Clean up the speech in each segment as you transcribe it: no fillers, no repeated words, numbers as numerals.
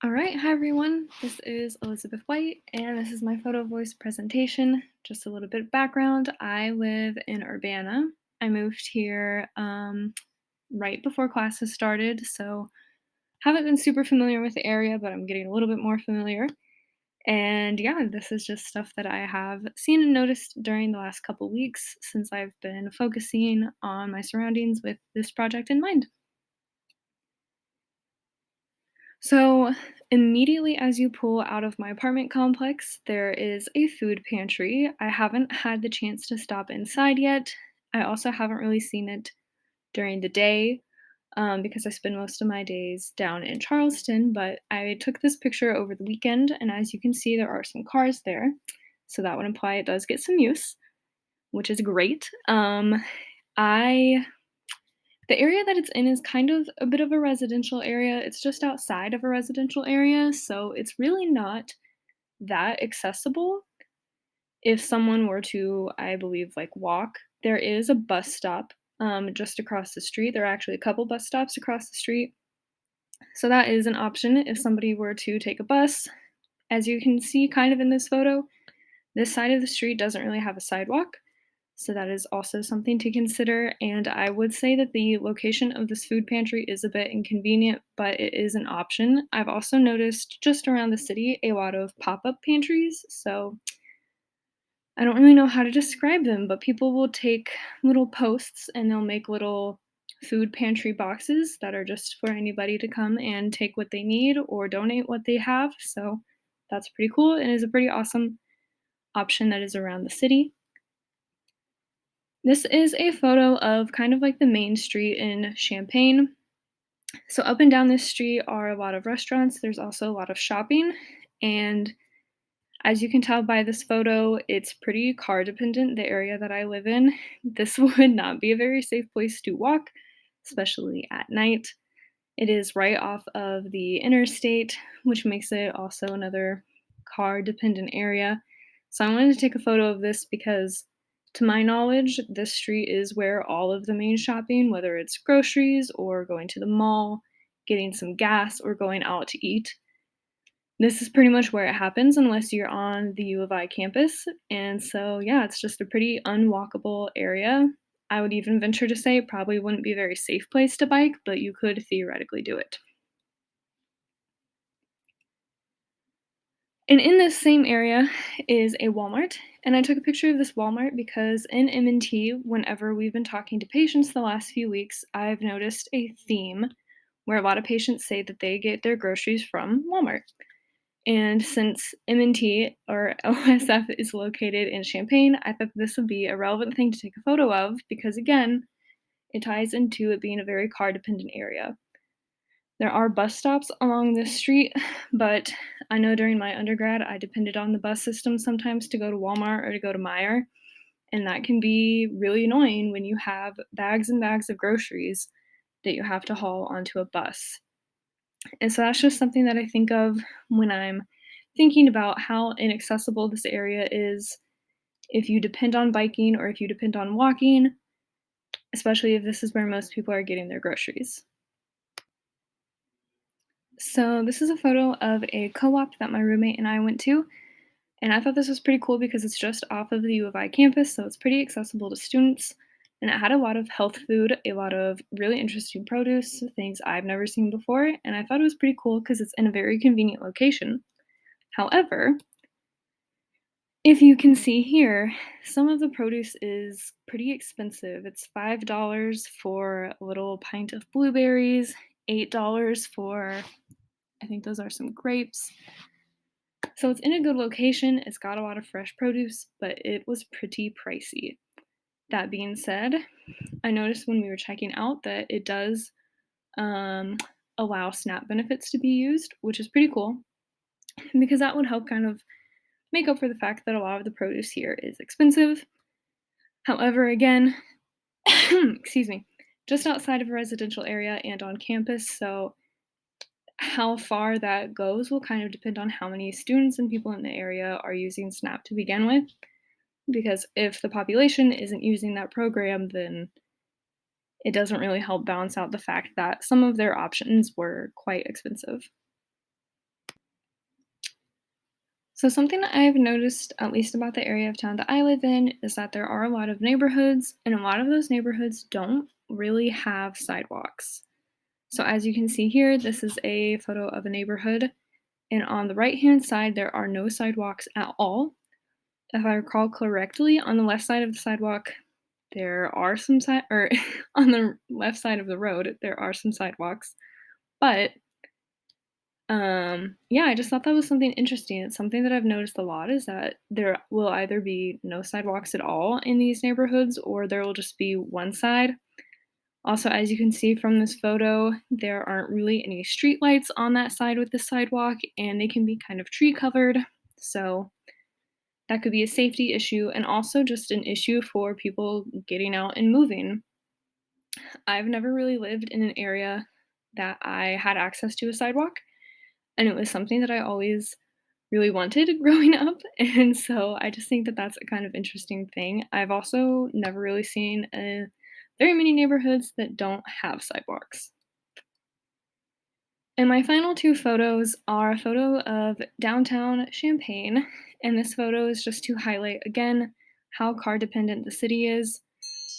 All right, hi everyone. This is Elizabeth White, and this is my Photovoice presentation. Just a little bit of background. I live in Urbana. I moved here right before classes started, so haven't been super familiar with the area, but I'm getting a little bit more familiar. And yeah, this is just stuff that I have seen and noticed during the last couple weeks since I've been focusing on my surroundings with this project in mind. So, immediately as you pull out of my apartment complex, there is a food pantry. I haven't had the chance to stop inside yet. I also haven't really seen it during the day because I spend most of my days down in Charleston. But I took this picture over the weekend, and as you can see, there are some cars there. So that would imply it does get some use, which is great. I the area that it's in is kind of a bit of a residential area. It's just outside of a residential area, so it's really not that accessible if someone were to, I believe, like, walk. There is a bus stop, just across the street. There are actually a couple bus stops across the street, so that is an option if somebody were to take a bus. As you can see kind of in this photo, this side of the street doesn't really have a sidewalk, so that is also something to consider, and I would say that the location of this food pantry is a bit inconvenient, but it is an option. I've also noticed just around the city a lot of pop-up pantries, so I don't really know how to describe them, but people will take little posts and they'll make little food pantry boxes that are just for anybody to come and take what they need or donate what they have, so that's pretty cool and is a pretty awesome option that is around the city. This is a photo of kind of like the main street in Champaign. So, up and down this street are a lot of restaurants. There's also a lot of shopping. And as you can tell by this photo, it's pretty car dependent, the area that I live in. This would not be a very safe place to walk, especially at night. It is right off of the interstate, which makes it also another car dependent area. So I wanted to take a photo of this because, to my knowledge, this street is where all of the main shopping, whether it's groceries or going to the mall, getting some gas, or going out to eat, this is pretty much where it happens unless you're on the U of I campus. And so, yeah, it's just a pretty unwalkable area. I would even venture to say it probably wouldn't be a very safe place to bike, but you could theoretically do it. And in this same area is a Walmart, and I took a picture of this Walmart because in M&T, whenever we've been talking to patients the last few weeks, I've noticed a theme where a lot of patients say that they get their groceries from Walmart. And since M&T or OSF is located in Champaign, I thought this would be a relevant thing to take a photo of because, again, it ties into it being a very car dependent area. There are bus stops along this street, but I know during my undergrad I depended on the bus system sometimes to go to Walmart or to go to Meijer, and that can be really annoying when you have bags and bags of groceries that you have to haul onto a bus. And so that's just something that I think of when I'm thinking about how inaccessible this area is if you depend on biking or if you depend on walking, especially if this is where most people are getting their groceries. So, this is a photo of a co op that my roommate and I went to, and I thought this was pretty cool because it's just off of the U of I campus, so it's pretty accessible to students. And it had a lot of health food, a lot of really interesting produce, things I've never seen before, and I thought it was pretty cool because it's in a very convenient location. However, if you can see here, some of the produce is pretty expensive. It's $5 for a little pint of blueberries, $8 for, I think those are some grapes. So it's in a good location. It's got a lot of fresh produce, but it was pretty pricey. That being said, I noticed when we were checking out that it does um, allow SNAP benefits to be used, which is pretty cool because that would help kind of make up for the fact that a lot of the produce here is expensive. However, again, excuse me, just outside of a residential area and on campus, so how far that goes will kind of depend on how many students and people in the area are using SNAP to begin with. Because if the population isn't using that program, then it doesn't really help balance out the fact that some of their options were quite expensive. So, something that I've noticed, at least about the area of town that I live in, is that there are a lot of neighborhoods, and a lot of those neighborhoods don't really have sidewalks. So, as you can see here, this is a photo of a neighborhood, and on the right hand side, there are no sidewalks at all. If I recall correctly, on the left side of the sidewalk, there are some side or on the left side of the road, there are some sidewalks, but yeah, I just thought that was something interesting. It's something that I've noticed a lot is that there will either be no sidewalks at all in these neighborhoods or there will just be one side. Also, as you can see from this photo, there aren't really any street lights on that side with the sidewalk and they can be kind of tree covered. So that could be a safety issue and also just an issue for people getting out and moving. I've never really lived in an area that I had access to a sidewalk, and it was something that I always really wanted growing up, and so I just think that that's a kind of interesting thing. I've also never really seen very many neighborhoods that don't have sidewalks. And my final two photos are a photo of downtown Champaign, and this photo is just to highlight again how car dependent the city is.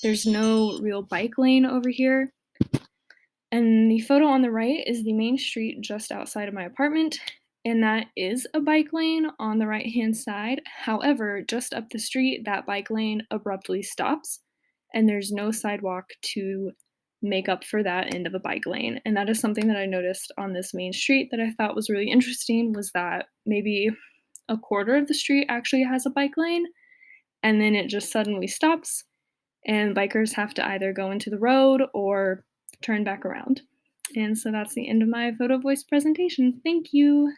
There's no real bike lane over here, and the photo on the right is the main street just outside of my apartment, and that is a bike lane on the right hand side. However, just up the street, that bike lane abruptly stops, and there's no sidewalk to make up for that end of a bike lane. And that is something that I noticed on this main street that I thought was really interesting was that maybe a quarter of the street actually has a bike lane, and then it just suddenly stops and bikers have to either go into the road or turn back around. And so that's the end of my photo voice presentation. Thank you.